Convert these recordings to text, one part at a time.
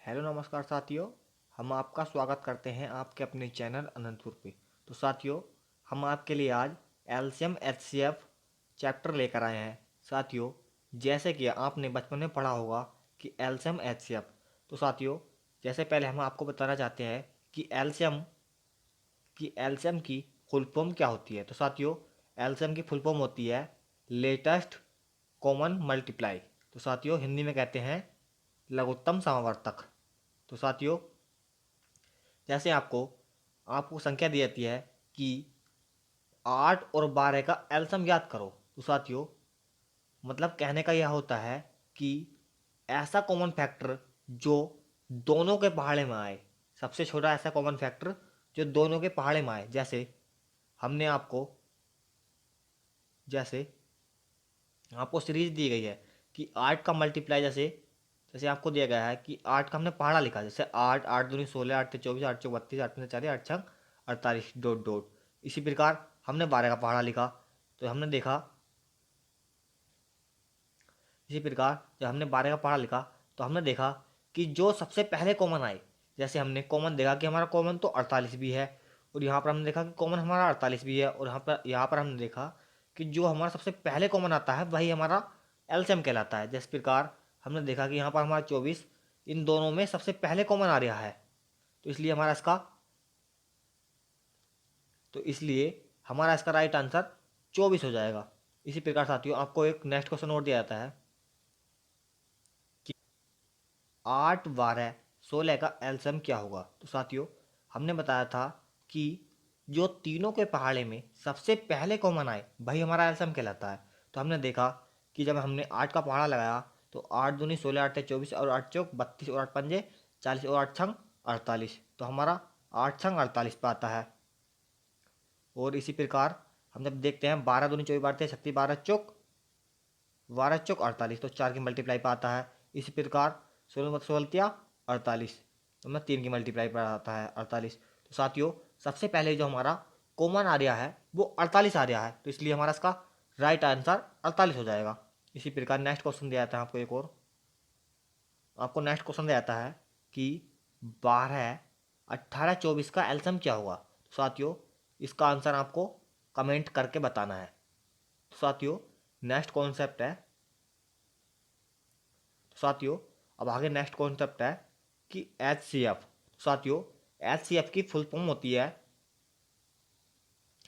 Hello नमस्कार साथियों। हम आपका स्वागत करते हैं आपके अपने चैनल अनंतपुर पे। तो साथियों, हम आपके लिए आज एलसीएम एचसीएफ चैप्टर लेकर आए हैं। साथियों, जैसे कि आपने बचपन में पढ़ा होगा कि एलसीएम एचसीएफ। तो साथियों, जैसे पहले हम आपको बताना चाहते हैं कि एलसीएम की फुल फॉर्म क्या होती है। तो साथियों, एलसीएम की फुल फॉर्म होती है लेटेस्ट कॉमन मल्टीप्लाई। तो साथियों, हिंदी में कहते हैं लघुत्तम समावर्तक। तो साथियों, जैसे आपको आपको संख्या दी जाती है कि 8 और 12 का एलसीएम ज्ञात करो। तो साथियों, मतलब कहने का यह होता है कि ऐसा कॉमन फैक्टर जो दोनों के पहाड़े में आए, सबसे छोटा ऐसा कॉमन फैक्टर जो दोनों के पहाड़े में आए। हमने आपको जैसे आपको सीरीज दी गई है कि 8 का मल्टीप्लाई जैसे जैसे आपको दिया गया है कि 8 का हमने पहाड़ा लिखा, जैसे 8 8 दूनी 16 8 24 8 चौक 32 8 पंजे 40 8 छंग 48 डॉट डॉट। इसी प्रकार हमने 12 का पहाड़ा लिखा तो हमने देखा इसी प्रकार जब हमने 12 का पहाड़ा लिखा तो हमने देखा कि जो सबसे पहले कॉमन आए, जैसे हमने कॉमन देखा कि हमारा कॉमन तो 48 भी है, और यहाँ पर हमने देखा कि कॉमन हमारा 48 भी है, और यहाँ पर हमने देखा कि जो हमारा सबसे पहले कॉमन आता है वही हमारा एलसीएम कहलाता है। जिस प्रकार हमने देखा कि यहाँ पर हमारा 24 इन दोनों में सबसे पहले कॉमन आ रहा है, तो इसलिए हमारा इसका राइट आंसर 24 हो जाएगा। इसी प्रकार साथियों, आपको एक नेक्स्ट क्वेश्चन और दिया जाता है कि 8 12 16 का एलसीएम क्या होगा। तो साथियों, हमने बताया था कि जो तीनों के पहाड़े में सबसे पहले कॉमन आए वही हमारा एलसीएम कहलाता है। तो हमने देखा कि जब हमने 8 का पहाड़ा लगाया तो 8 दूनी 16 8 24 और 8 चौक 32 और 8 पंजे 40 और 8 छंग 48, तो हमारा 8 छंग 48 पे आता है। और इसी प्रकार हम जब देखते हैं 12 दूनी 24 बारह 36 12 चौक 48, तो 4 की मल्टीप्लाई पर आता है। इसी प्रकार 16 16 48, तो मैं 3 की मल्टीप्लाई पर आता है 48। तो साथियों, सबसे पहले जो हमारा कॉमन आ रहा है वो 48 आ रहा है, तो इसलिए हमारा इसका राइट आंसर 48 हो जाएगा। इसी प्रकार नेक्स्ट क्वेश्चन दिया जाता है आपको एक और। आपको नेक्स्ट क्वेश्चन दिया जाता है कि 12 18 24 का एलसीएम क्या होगा। तो साथियों, इसका आंसर आपको कमेंट करके बताना है। तो साथियों, नेक्स्ट कॉन्सेप्ट है साथियों अब आगे नेक्स्ट कॉन्सेप्ट है कि एच सी एफ। साथियों, एच सी एफ की फुल फॉर्म होती है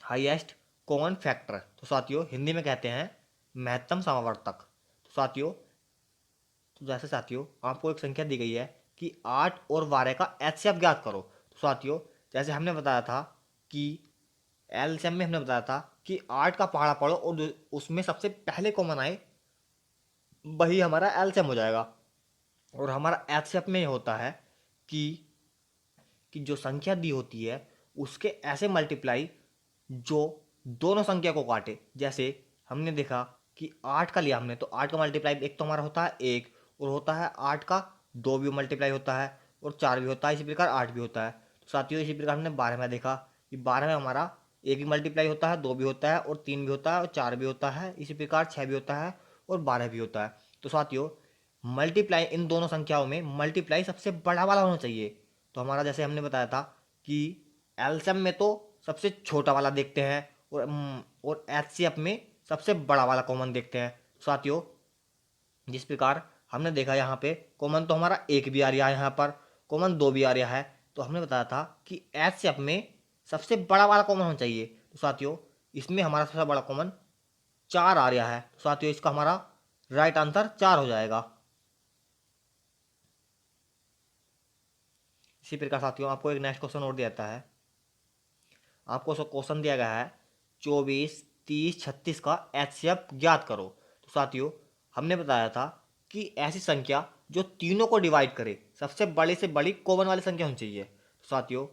हाईएस्ट कॉमन फैक्टर। तो साथियों, हिंदी में कहते हैं महत्तम समावर्तक। तो साथियों, साथियों आपको एक संख्या दी गई है कि 8 और 12 का एचसीएफ ज्ञात करो। तो साथियों, जैसे हमने बताया था कि एलसीएम में हमने बताया था कि 8 का पहाड़ा पढ़ो और उसमें सबसे पहले कॉमन आए वही हमारा एलसीएम हो जाएगा। और हमारा एचसीएफ में ये होता है कि जो संख्या दी होती है उसके ऐसे मल्टीप्लाई जो दोनों संख्या को काटे। जैसे हमने देखा कि 8 का लिया हमने, तो 8 का मल्टीप्लाई एक तो हमारा होता है 1, और होता है 8 का 2 भी मल्टीप्लाई होता है, और 4 भी होता है, इसी प्रकार 8 भी होता है। तो साथियों, इसी प्रकार हमने 12 में देखा कि 12 में हमारा एक भी मल्टीप्लाई होता है, 2 भी होता है, और 3 भी होता है, और 4 भी होता है, इसी प्रकार 6 भी होता है, और 12 भी होता है। तो साथियों, मल्टीप्लाई इन दोनों संख्याओं में मल्टीप्लाई सबसे बड़ा वाला होना चाहिए। तो हमारा जैसे हमने बताया था कि एलसीएम में तो सबसे छोटा वाला देखते हैं, और एचसीएफ में सबसे बड़ा वाला कॉमन देखते हैं। साथियों, जिस प्रकार हमने देखा यहाँ पे कॉमन तो हमारा एक भी आ रहा है, यहाँ पर कॉमन दो भी आ रहा है, तो हमने बताया था कि एचसीएफ में सबसे बड़ा वाला कॉमन होना चाहिए। तो साथियों, इसमें हमारा सबसे बड़ा कॉमन 4 आ रहा है। तो साथियों, इसका हमारा राइट आंसर 4 हो जाएगा। इसी प्रकार साथियों, आपको एक नेक्स्ट क्वेश्चन और दिया जाता है। आपको क्वेश्चन दिया गया है 24 30 36 का एचसीएफ ज्ञात करो। तो साथियों, हमने बताया था कि ऐसी संख्या जो तीनों को डिवाइड करे, सबसे बड़ी से बड़ी कॉमन वाली संख्या होनी चाहिए। तो साथियों,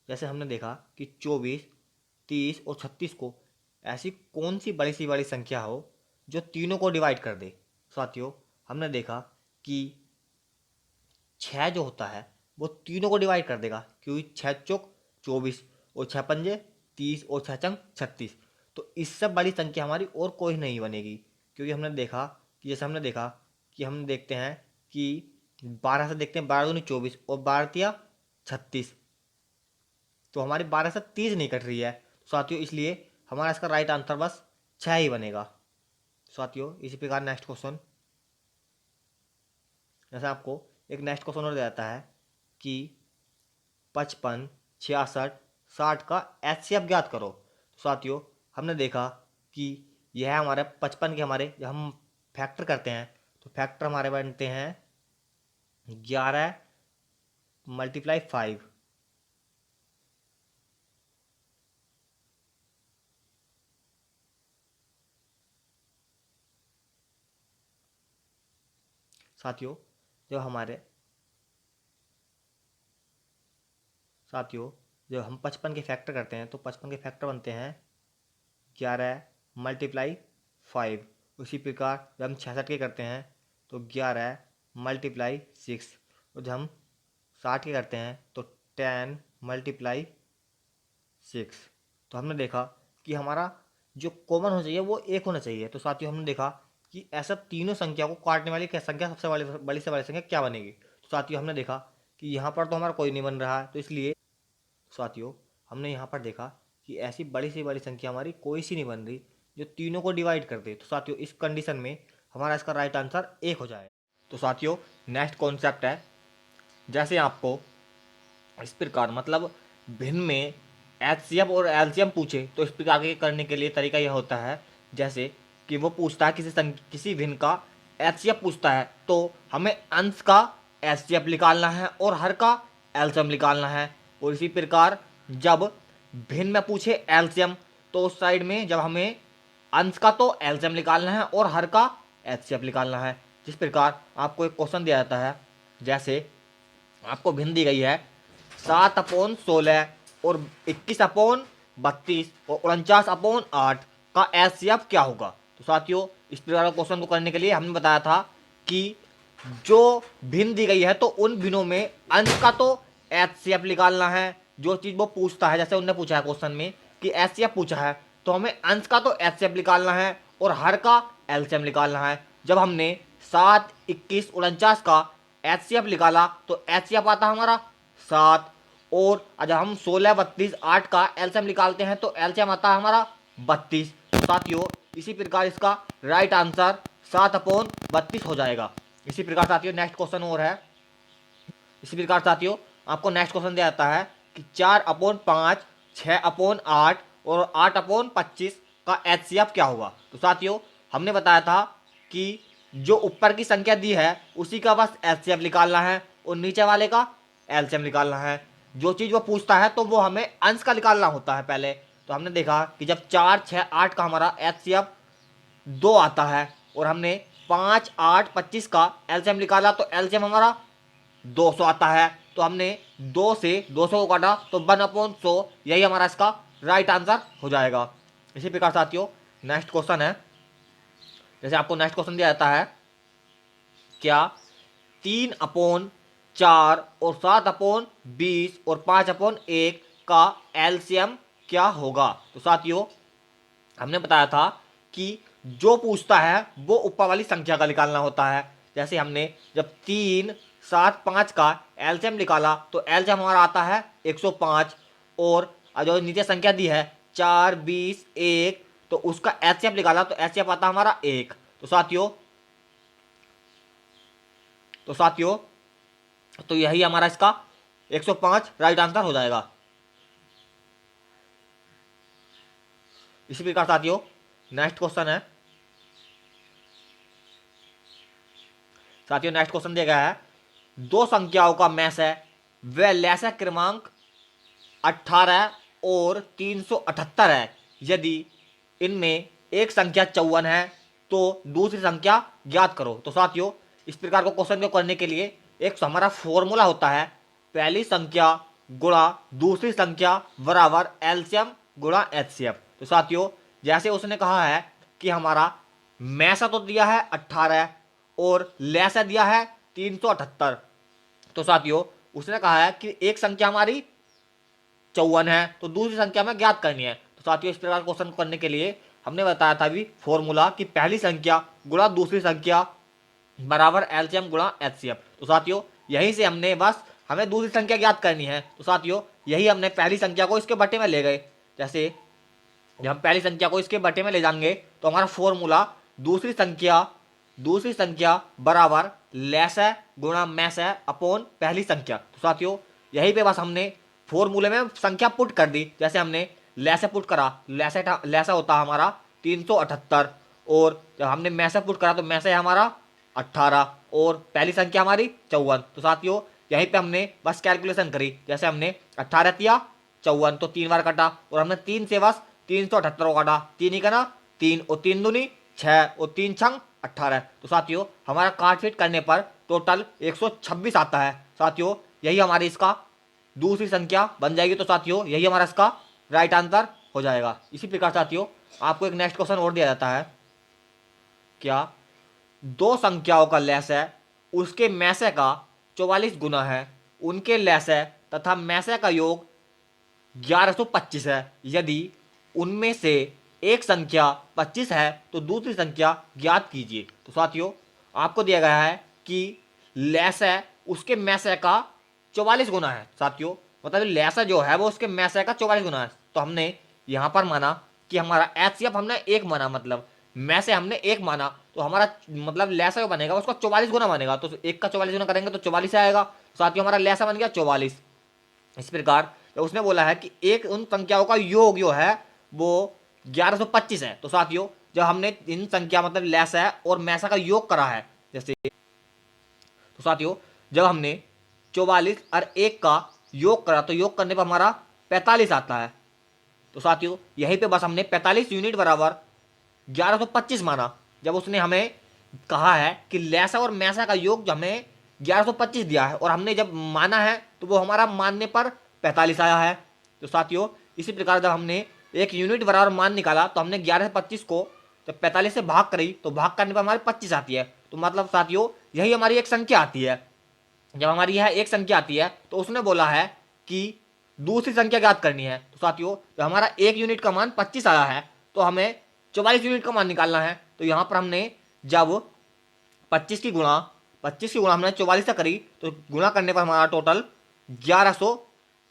जैसे हमने देखा कि 24 30 और 36 को ऐसी कौन सी बड़ी सी बड़ी संख्या हो जो तीनों को डिवाइड कर दे। साथियों, हमने देखा कि 6 जो होता है वो तीनों को डिवाइड कर देगा, क्योंकि 6 चौक 24, और 6 पंजे 30, और 6 चंग 36। तो इससे बड़ी संख्या हमारी और कोई नहीं बनेगी, क्योंकि हमने देखा कि हम देखते हैं कि 12 से देखते हैं, 12 दूनी 24 और 12 36, तो हमारी 12 से 30 नहीं कट रही है साथियों, इसलिए हमारा इसका राइट आंसर बस 6 ही बनेगा साथियों। इसी प्रकार नेक्स्ट क्वेश्चन, जैसे आपको एक नेक्स्ट क्वेश्चन और दिया जाता है कि 55, 66, 60 का एचसीएफ ज्ञात करो। तो साथियों हमने देखा कि यह हमारे 55 के, हमारे जब हम फैक्टर करते हैं तो फैक्टर हमारे बनते हैं 11 × 5। साथियों जब हमारे साथियों जब हम 55 के फैक्टर करते हैं तो 55 के फैक्टर बनते हैं 11 × 5। उसी प्रकार जब हम 66 के करते हैं तो 11 × 6। और जब हम 60 के करते हैं तो 10 × 6। तो हमने देखा कि हमारा जो कॉमन होना चाहिए वो एक होना चाहिए। तो साथियों हमने देखा कि ऐसा तीनों संख्या को काटने वाली क्या संख्या, सबसे बड़ी बड़ी से बड़ी संख्या क्या बनेगी। तो साथियों हमने देखा कि यहाँ पर तो हमारा कोई नहीं बन रहा है, तो इसलिए साथियों हमने यहाँ पर देखा कि ऐसी बड़ी से बड़ी संख्या हमारी कोई सी नहीं बन रही जो तीनों को डिवाइड कर दे। तो साथियों इस कंडीशन में हमारा इसका राइट आंसर 1 हो जाए। तो साथियों नेक्स्ट कॉन्सेप्ट है, जैसे आपको इस प्रकार मतलब भिन्न में एचसीएफ और एलसीएम पूछे तो इस प्रकार के करने के लिए तरीका यह होता है, जैसे कि वो पूछता है किसी भिन्न का एचसीएफ पूछता है तो हमें अंश का एचसीएफ निकालना है और हर का एलसीएम निकालना है। और इसी प्रकार जब भिन्न में पूछे एलसीएम तो उस साइड में जब हमें अंश का तो एलसीएम निकालना है और हर का एचसीएफ निकालना है। जिस प्रकार आपको एक क्वेश्चन दिया जाता है, जैसे आपको भिन्न दी गई है 7/16 और 21/32 और 49/8 का एचसीएफ क्या होगा। तो साथियों इस प्रकार के क्वेश्चन को करने के लिए हमने बताया था कि जो भिन्न दी गई है तो उन भिन्नों में अंश का तो एचसीएफ निकालना है, जो चीज वो पूछता है। जैसे उनने पूछा है क्वेश्चन में कि एचसीएफ पूछा है तो हमें अंश का तो एचसीएफ निकालना है और हर का एलसीएम निकालना है। जब हमने 7, 21, 49 का एचसीएफ निकाला तो एचसीएफ आता हमारा 7, और जब हम 16, 32, 8 का एलसीएम निकालते हैं तो एलसीएम आता है हमारा 32। साथियों इसी प्रकार इसका राइट आंसर 7/32 हो जाएगा। इसी प्रकार साथियों नेक्स्ट क्वेश्चन और है, इसी प्रकार साथियों आपको नेक्स्ट क्वेश्चन दिया जाता है कि 4/5, 6/8 और 8/25 का एचसीएफ क्या होगा। तो साथियों हमने बताया था कि जो ऊपर की संख्या दी है उसी का बस एचसीएफ निकालना है और नीचे वाले का एलसीएम निकालना है। जो चीज़ वो पूछता है तो वो हमें अंश का निकालना होता है पहले। तो हमने देखा कि जब 4, 6, 8 का हमारा एचसीएफ 2 आता है और हमने 5, 8, 25 का एलसीएम निकाला तो एलसीएम हमारा 200 आता है। तो हमने 2 से 200 को काटा तो 1/100, यही हमारा इसका राइट आंसर हो जाएगा। इसी प्रकार साथियों नेक्स्ट क्वेश्चन है, जैसे आपको नेक्स्ट क्वेश्चन दिया जाता है क्या 3/4 और 7/20 और 5/1 का एलसीएम क्या होगा। तो साथियों हमने बताया था कि जो पूछता है वो ऊपर वाली संख्या का निकालना होता है। जैसे हमने जब 3, 7, 5 का एलसीएम निकाला तो एलसीएम हमारा आता है 105, और जो नीचे संख्या दी है 4, 20, 1 तो उसका एचसीएफ निकाला तो एचसीएफ आता हमारा 1। तो साथियों तो यही हमारा इसका 105 राइट आंसर हो जाएगा। इसी प्रकार साथियों नेक्स्ट क्वेश्चन है, साथियों नेक्स्ट क्वेश्चन दिया गया है दो संख्याओं का मैस है वह लैसा क्रमांक 18 और 378 है। यदि इनमें एक संख्या 54 है तो दूसरी संख्या ज्ञात करो। तो साथियों इस प्रकार को क्वेश्चन को करने के लिए एक हमारा फॉर्मूला होता है, पहली संख्या गुणा दूसरी संख्या बराबर एलसीएम गुणा एचसीएफ। तो साथियों जैसे उसने कहा है कि हमारा मैसा तो दिया है 18 और लैसा दिया है 378, तो साथियों उसने कहा है कि एक संख्या हमारी 54 है तो दूसरी संख्या में ज्ञात करनी है। तो साथियों इस प्रकार क्वेश्चन करने के लिए हमने बताया था अभी फॉर्मूला कि पहली संख्या गुणा दूसरी संख्या बराबर एलसीएम गुणा एचसीएफ। तो साथियों यहीं से हमने बस हमें दूसरी संख्या ज्ञात करनी है। तो साथियों यही हमने पहली संख्या को इसके बटे में ले गए। जैसे जब हम पहली संख्या को इसके बटे में ले जाएंगे तो हमारा फॉर्मूला दूसरी संख्या बराबर लेस है गुणा मैस है अपॉन पहली संख्या। तो साथियों यहीं पे बस हमने फॉर्मूले में संख्या पुट कर दी। जैसे हमने लेस पुट करा, लेसा होता हमारा 378 और जब हमने मैसे पुट करा तो मैसे है हमारा 18 और पहली संख्या हमारी 54। तो साथियों यहीं पे हमने बस कैलकुलेशन करी। जैसे हमने 18 दिया 54 तो 3 बार कटा और हमने 3 से बस 378 को काटा। 3 ही करना 3 और 3 दूनी 6 और 3 छंग 18। तो साथियों हमारा काट फिट करने पर टोटल 126 आता है। साथियों यही हमारी इसका दूसरी संख्या बन जाएगी। तो साथियों यही हमारा इसका राइट आंसर हो जाएगा। इसी प्रकार साथियों आपको एक नेक्स्ट क्वेश्चन और दिया जाता है। क्या दो संख्याओं का लैस है उसके मैसे का 44 गुना है, उनके लैस है तथा मैसे का योग 1125 है। यदि उनमें से एक संख्या 25 है तो दूसरी संख्या ज्ञात कीजिए। तो साथियों आपको दिया गया है कि लैस है उसके मैसे का 44 गुना है। साथियों मतलब लैसा जो है वो उसके मैसे का 44 गुना है। तो हमने यहाँ पर माना कि हमारा एचसीएफ हमने एक माना, मतलब मैसे हमने एक माना, तो हमारा मतलब लैसा जो बनेगा उसका 44 गुना बनेगा। तो एक का 44 गुना करेंगे तो 44 आएगा। साथियों हमारा लैसा बन गया 44। इस प्रकार तो उसने बोला है कि एक उन संख्याओं का योग जो है वो 1125 है। तो साथियों जब हमने इन संख्या मतलब लैसा है और मैसा का योग करा है, जैसे तो साथियों जब हमने 44 और 1 का योग करा तो योग करने पर हमारा 45 आता है। तो साथियों यहीं पे बस हमने 45 यूनिट बराबर 1125 माना। जब उसने हमें कहा है कि लैसा और मैसा का योग हमें 1125 दिया है और हमने जब माना है तो वो हमारा मानने पर 45 आया है। तो साथियों इसी प्रकार जब हमने एक यूनिट बराबर मान निकाला तो हमने 11 से 25 को जब 45 से भाग करी तो भाग करने पर हमारे 25 आती है। तो मतलब साथियों यही हमारी एक संख्या आती है। जब हमारी यह एक संख्या आती है तो उसने बोला है कि दूसरी संख्या ज्ञात करनी है। तो साथियों जब हमारा एक यूनिट का मान 25 आया है तो हमें 44 यूनिट का मान निकालना है। तो यहाँ पर हमने जब 25 की गुणा हमने 44 से करी तो गुणा करने पर हमारा टोटल 1100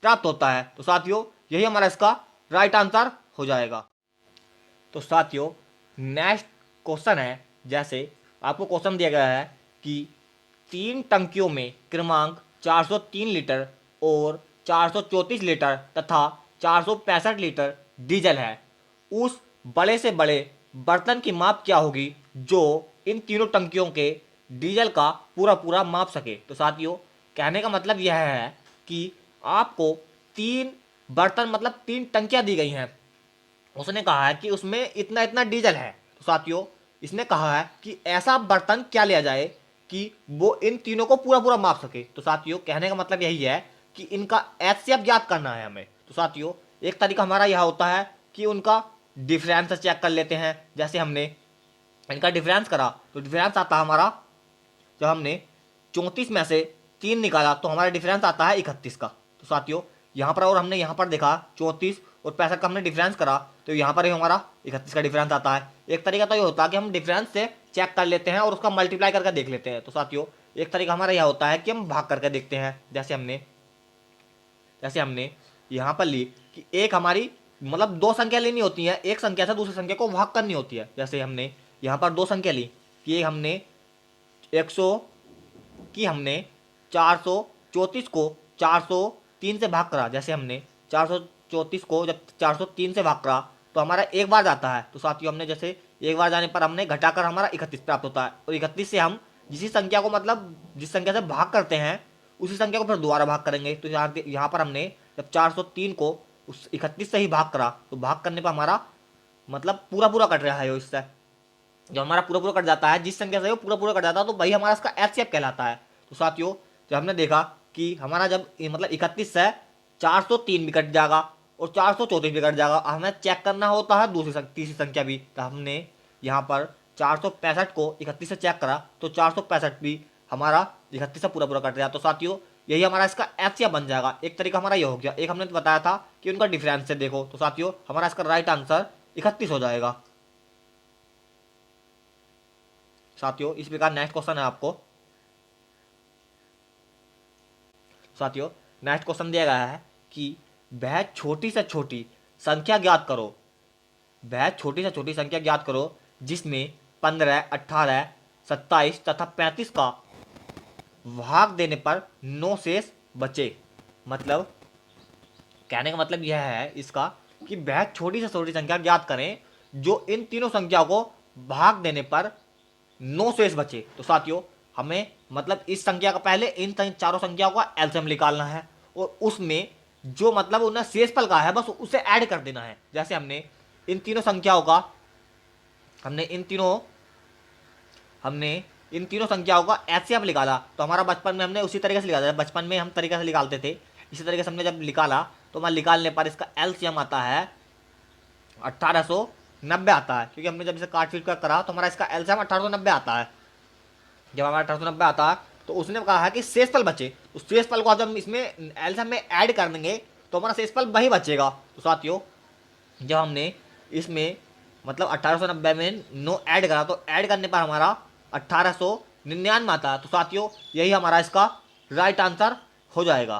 प्राप्त होता है। तो साथियों यही हमारा इसका राइट आंसर हो जाएगा। तो साथियों नेक्स्ट क्वेश्चन है, जैसे आपको क्वेश्चन दिया गया है कि 3 टंकियों में क्रमांक 403 लीटर और 434 लीटर तथा 465 लीटर डीजल है। उस बड़े से बड़े बर्तन की माप क्या होगी जो इन तीनों टंकियों के डीजल का पूरा पूरा माप सके। तो साथियों कहने का मतलब यह है कि आपको 3 बर्तन मतलब 3 टंकियां दी गई हैं। उसने कहा है कि उसमें इतना इतना डीजल है। तो साथियों इसने कहा है कि ऐसा बर्तन क्या लिया जाए कि वो इन तीनों को पूरा पूरा माप सके। तो साथियों कहने का मतलब यही है कि इनका एचसीएफ ज्ञात करना है हमें। तो साथियों एक तरीका हमारा यह होता है कि उनका डिफरेंस चेक कर लेते हैं। जैसे हमने इनका डिफरेंस करा तो डिफरेंस आता है हमारा, जब हमने 34 में से 3 निकाला तो हमारा डिफरेंस आता है 31 का। तो साथियों यहाँ पर और हमने यहाँ पर देखा 34 और 65 का हमने डिफरेंस करा तो यहाँ पर ही हमारा 31 का डिफरेंस आता है। एक तरीका तो ये होता है कि हम डिफरेंस से चेक कर लेते हैं और उसका मल्टीप्लाई करके देख लेते हैं। तो साथियों एक तरीका हमारा यह होता है कि हम भाग करके देखते हैं। जैसे हमने यहाँ पर ली कि एक हमारी मतलब 2 संख्या लेनी होती है, एक संख्या से दूसरी संख्या को भाग करनी होती है। जैसे हमने यहाँ पर 2 संख्या ली कि हमने 100 कि हमने 434 को 403 से भाग करा। जैसे हमने 434 को जब 403 से भाग करा तो हमारा एक बार जाता है। तो साथियों हमने जैसे एक बार जाने पर हमने घटाकर हमारा 31 प्राप्त होता है और 31 से हम जिस संख्या को मतलब जिस संख्या से भाग करते हैं उसी संख्या को फिर दोबारा भाग करेंगे। तो यहाँ पर हमने जब 403 को उस 31 से ही भाग करा तो भाग करने पर हमारा मतलब पूरा पूरा कट रहा है। इससे जब हमारा पूरा पूरा कट जाता है, जिस संख्या से वो पूरा पूरा कट जाता है तो वही हमारा इसका एचसीएफ कहलाता है। तो साथियों जब हमने देखा कि हमारा जब मतलब 31 से 403 भी कट जाएगा और 434 भी कट जाएगा, हमें चेक करना होता है तीसरी संख्या भी। तो हमने यहाँ पर 465 को 31 से चेक करा तो 465 भी हमारा 31 से पूरा पूरा कट गया। तो साथियों यही हमारा इसका एचसीएफ बन जाएगा। एक तरीका हमारा ये हो गया। एक हमने बताया था कि उनका डिफरेंस से देखो। तो साथियों हमारा इसका राइट आंसर 31 हो जाएगा। साथियों इस प्रकार नेक्स्ट क्वेश्चन है आपको। साथियों नेक्स्ट क्वेश्चन दिया गया है कि वह छोटी से छोटी संख्या ज्ञात करो, वह छोटी से छोटी संख्या ज्ञात करो जिसमें 15, 18, 27 तथा 35 का भाग देने पर 9 शेष बचे। मतलब कहने का मतलब यह है इसका कि वह छोटी से छोटी संख्या ज्ञात करें जो इन तीनों संख्याओं को भाग देने पर 9 शेष बचे। तो साथियों हमें मतलब इस संख्या का पहले इन चारों संख्याओं का एलसीएम निकालना है और उसमें जो मतलब उन्हें शेषफल का है बस उसे ऐड कर देना है। जैसे हमने इन तीनों संख्याओं का हमने इन तीनों संख्याओं का एचसीएफ निकाला तो हमारा बचपन में हमने उसी तरीके से निकाला, बचपन में हम तरीके से निकालते थे, इसी तरीके से हमने जब निकाला तो हमारा निकालने पर इसका एलसीएम आता है 1890 आता है, क्योंकि हमने जब इसे काट पीट कर करा तो हमारा इसका एलसीएम 1890 आता है। जब हमारा 1890 आता है तो उसने कहा है कि शेषफल बचे, उस शेषफल को जब इसमें एलसीएम में ऐड कर देंगे तो हमारा शेषफल वही बचेगा। तो साथियों जब हमने इसमें मतलब 1890 में 9 ऐड करा तो ऐड करने पर हमारा 1899 आता है। तो साथियों यही हमारा इसका राइट आंसर हो जाएगा।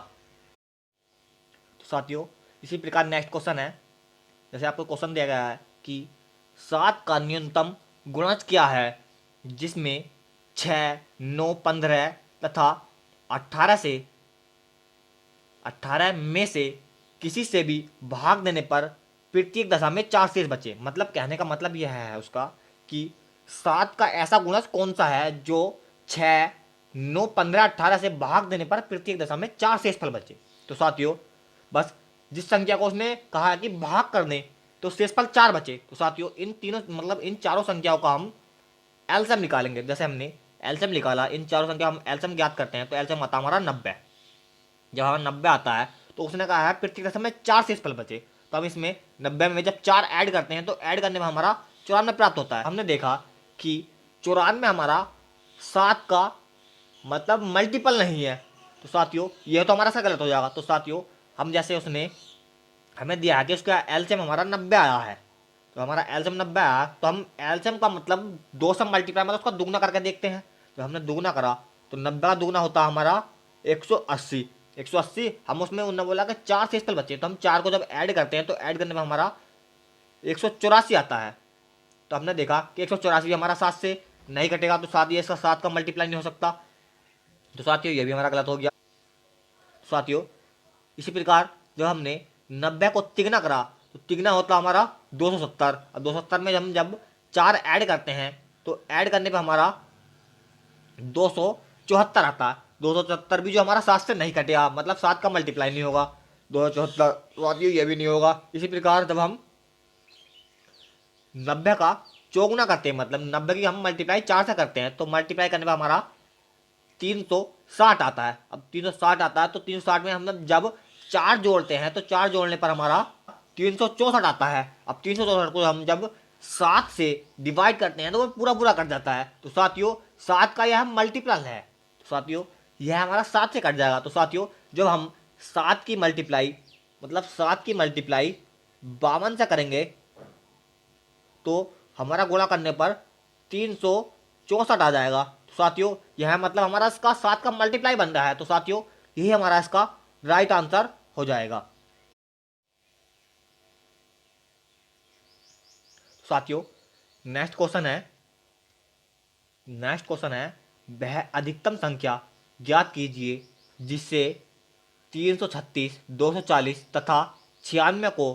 तो साथियों इसी प्रकार नेक्स्ट क्वेश्चन है, जैसे आपको क्वेश्चन दिया गया है कि 7 का न्यूनतम गुणज क्या है जिसमें 6, 9, 15 तथा 18 में से किसी से भी भाग देने पर प्रत्येक दशा में 4 शेष बचे। मतलब कहने का मतलब यह है उसका कि 7 का ऐसा गुणज कौन सा है जो 6, 9, 15, 18 से भाग देने पर प्रत्येक दशा में 4 शेषफल बचे। तो साथियों बस जिस संख्या को उसने कहा है कि भाग कर दें तो शेषफल 4 बचे। तो साथियों इन तीनों मतलब इन चारों संख्याओं का हम एलसीएम निकालेंगे। जैसे हमने एलसीएम निकाला, इन चारों संख्या हम एलसीएम ज्ञात करते हैं तो एलसीएम आता हमारा 90। जब हमारा 90 आता है तो उसने कहा है प्रत्येक दशा में 4 शेषफल बचे, तो हम इसमें 90 में जब 4 ऐड करते हैं तो ऐड करने में हमारा 94 प्राप्त होता है। हमने देखा कि 94 हमारा 7 का मतलब मल्टीपल नहीं है। तो साथियों यह तो हमारा सा गलत हो जाएगा। तो साथियों हम जैसे उसने हमें दिया है कि उसका एलसीएम हमारा 90 आया है, तो हमारा एलसीएम 90 आया तो हम एलसीएम का मतलब 2 से मल्टीप्लाई मतलब उसका दुगना करके देखते हैं। तो हमने दुगना करा तो 90 का दुगना होता है हमारा 180। 180 हम उसमें उन्होंने बोला कि 4 शेषफल बचे, तो हम 4 को जब ऐड करते हैं तो ऐड करने में हमारा 184 आता है। तो हमने देखा कि 184 भी हमारा 7 से नहीं कटेगा, तो 7 ये इसका 7 का मल्टीप्लाई नहीं हो सकता। तो साथियों ये भी हमारा गलत हो गया। साथियों इसी प्रकार जब हमने 90 को तिगना करा तो तिगना होता हमारा 270। अब 270 में हम जब 4 ऐड करते हैं तो ऐड करने पे हमारा 274 आता है। 274 भी जो हमारा 7 से नहीं कटेगा, मतलब 7 का मल्टीप्लाई नहीं होगा। 274 साथियों ये भी नहीं होगा। इसी प्रकार जब हम 90 का चौगुना करते हैं, मतलब 90 की हम मल्टीप्लाई 4 से करते हैं तो मल्टीप्लाई करने पर हमारा 360 आता है। अब 360 आता है तो 360 में हम जब 4 जोड़ते हैं तो 4 जोड़ने पर हमारा 364 आता है। अब 364 को हम जब 7 से डिवाइड करते हैं तो वो पूरा पूरा कट जाता है। तो साथियों 7 का यह मल्टीपल है, तो साथियों यह हमारा 7 से कट जाएगा। तो साथियों जब हम 7 की मल्टीप्लाई मतलब 7 की मल्टीप्लाई 52 से करेंगे तो हमारा गुणा करने पर 364 आ जाएगा। तो साथियों यह मतलब हमारा इसका 7 का मल्टीप्लाई बन रहा है। तो साथियों यही हमारा इसका राइट आंसर हो जाएगा। साथियों नेक्स्ट क्वेश्चन है वह अधिकतम संख्या ज्ञात कीजिए जिससे 336, 240 तथा 96 को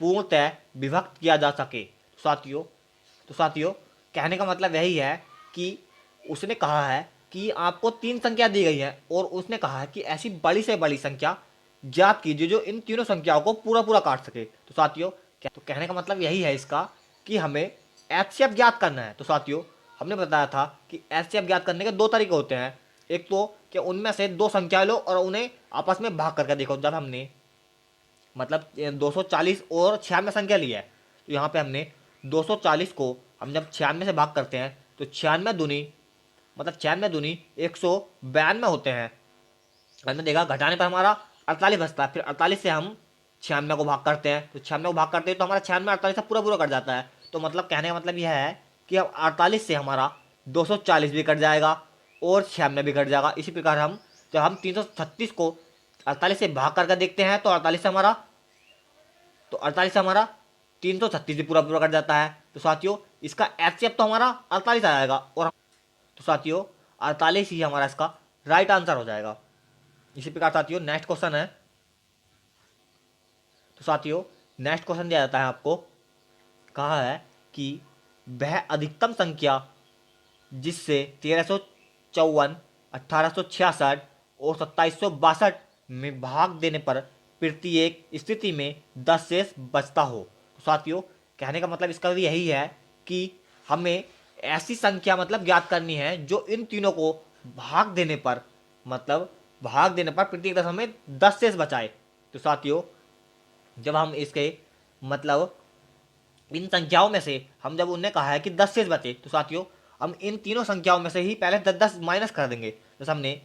पूर्णतः विभक्त किया जा सके। तो साथियों कहने का मतलब यही है कि उसने कहा है कि आपको 3 संख्या दी गई है और उसने कहा है कि ऐसी बड़ी से बड़ी संख्या ज्ञात कीजिए जो इन तीनों संख्याओं को पूरा पूरा काट सके। तो साथियों तो कहने का मतलब यही है इसका कि हमें एचसीएफ ज्ञात करना है। तो साथियों हमने बताया था कि एचसीएफ ज्ञात करने के 2 तरीके होते हैं। एक तो कि उनमें से 2 संख्या लो और उन्हें आपस में भाग करके देखो। जब हमने मतलब 240 और 96 संख्या ली है तो यहाँ पे हमने 240 को हम जब 96 से भाग करते हैं तो 96 दूनी मतलब 96 दूनी 192 होते हैं। हमने देखा घटाने पर हमारा 48 बचता है, फिर 48 से हम 96 को भाग करते हैं तो 96 को भाग करते हैं तो हमारा 96 48 से पूरा पूरा कट जाता है। तो मतलब कहने का मतलब यह है कि अब 48 से हमारा 240 भी कट जाएगा और 96 भी कट जाएगा। इसी प्रकार हम जब हम 336 को 48 से भाग करके देखते हैं तो 48 से हमारा 336 भी पूरा पूरा कट जाता है। तो साथियों इसका एचसीएफ तो हमारा 48 आएगा और तो साथियों 48 ही हमारा इसका राइट आंसर हो जाएगा। इसी प्रकार साथियों नेक्स्ट क्वेश्चन है। तो साथियों नेक्स्ट क्वेश्चन दिया जाता है आपको, कहा है कि वह अधिकतम संख्या जिससे 1354, 1866 और 2762 में भाग देने पर प्रत्येक स्थिति में 10 शेष बचता हो। तो साथियों कहने का मतलब इसका भी यही है कि हमें ऐसी संख्या मतलब ज्ञात करनी है जो इन तीनों को भाग देने पर प्रत्येक दशा में 10 शेष बचाए। तो साथियों जब हम इसके मतलब इन संख्याओं में से हम जब उन्हें कहा है कि 10 शेष बचे, तो साथियों हम इन तीनों संख्याओं में से ही पहले 10 माइनस कर देंगे। जैसे हमने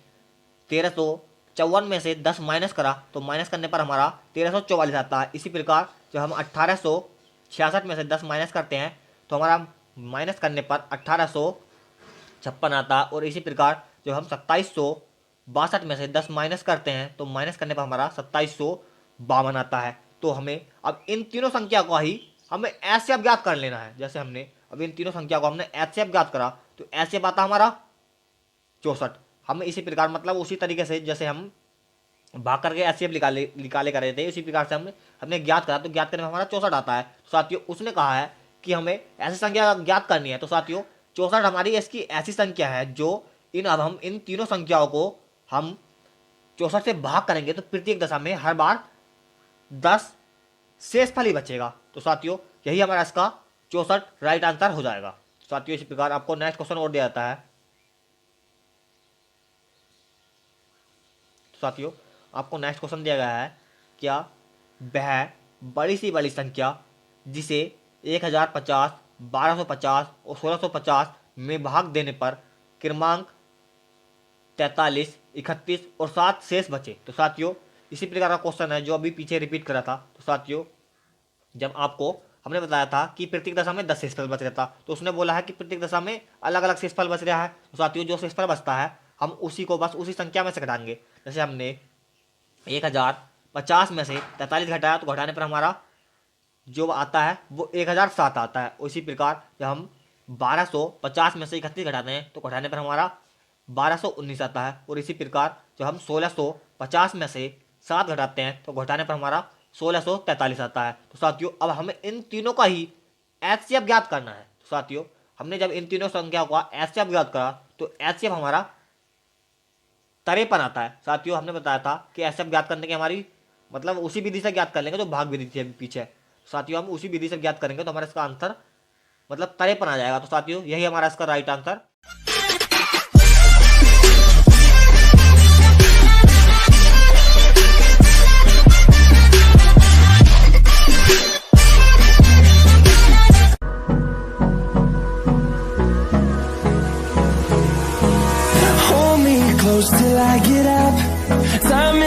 1354 में से 10 माइनस करा तो माइनस करने पर हमारा 1344 आता है। इसी प्रकार जब हम 1866 में से 10 माइनस करते हैं तो हमारा माइनस करने पर 1856 आता है। और इसी प्रकार जब हम 2762 में से 10 माइनस करते हैं तो माइनस करने पर हमारा 2752 आता है। तो हमें अब इन तीनों संख्या को ही हमें ऐसे अब ज्ञात कर लेना है। जैसे हमने अब इन तीनों संख्या को हमने ऐसे अब ज्ञात करा तो ऐसे आता हमारा 64। हम इसी प्रकार मतलब उसी तरीके से जैसे हम भाग करके ऐसे अब निकाले कर रहे थे, उसी प्रकार से हमने ज्ञात करा तो ज्ञात करने में हमारा 64 आता है। तो साथियों उसने कहा है कि हमें ऐसी संख्या ज्ञात करनी है। तो साथियों 64 हमारी इसकी ऐसी संख्या है जो अब हम इन तीनों संख्याओं को हम 64 से भाग करेंगे तो प्रत्येक दशा में हर बार 10 शेषफल ही बचेगा। तो साथियों यही हमारा इसका 64 राइट आंसर हो जाएगा। साथियों इस प्रकार आपको नेक्स्ट क्वेश्चन और दिया जाता है। साथियों आपको नेक्स्ट क्वेश्चन दिया गया है, क्या वह बड़ी सी बड़ी संख्या जिसे 1050, 1250 और 1650 में भाग देने पर क्रमांक 43, 31 और 7 शेष बचे। तो साथियों इसी प्रकार का क्वेश्चन है जो अभी पीछे रिपीट करा था। तो साथियों जब आपको हमने बताया था कि प्रत्येक दशा में 10 शेषफल बच रहा था, तो उसने बोला है कि प्रत्येक दशा में अलग अलग शेषफल बच रहा है। तो साथियों जो शेषफल बचता है हम उसी को बस उसी संख्या में से घटाएंगे। जैसे हमने 1050 में से 43 घटाया तो घटाने पर हमारा जो आता है वो 1007 आता है। उसी प्रकार जब हम 1250 में से 31 घटाते हैं तो घटाने पर हमारा 1219 आता है। और इसी प्रकार जब हम 1650 में से 7 घटाते हैं तो घटाने पर हमारा 1643 आता है। तो साथियों अब हमें इन तीनों का ही एचसीएफ ज्ञात करना है। तो साथियों हमने जब इन तीनों संख्याओं का एचसीएफ ज्ञात करा तो एचसीएफ हमारा 53 आता है। साथियों हमने बताया था कि एचसीएफ ज्ञात करने की हमारी मतलब उसी विधि से ज्ञात कर लेंगे जो भाग विधि थी अभी पीछे। साथियों हम उसी विधि से ज्ञात करेंगे तो हमारा इसका आंसर मतलब 53 आ जाएगा। तो साथियों यही हमारा इसका right answer. Till I get up, time is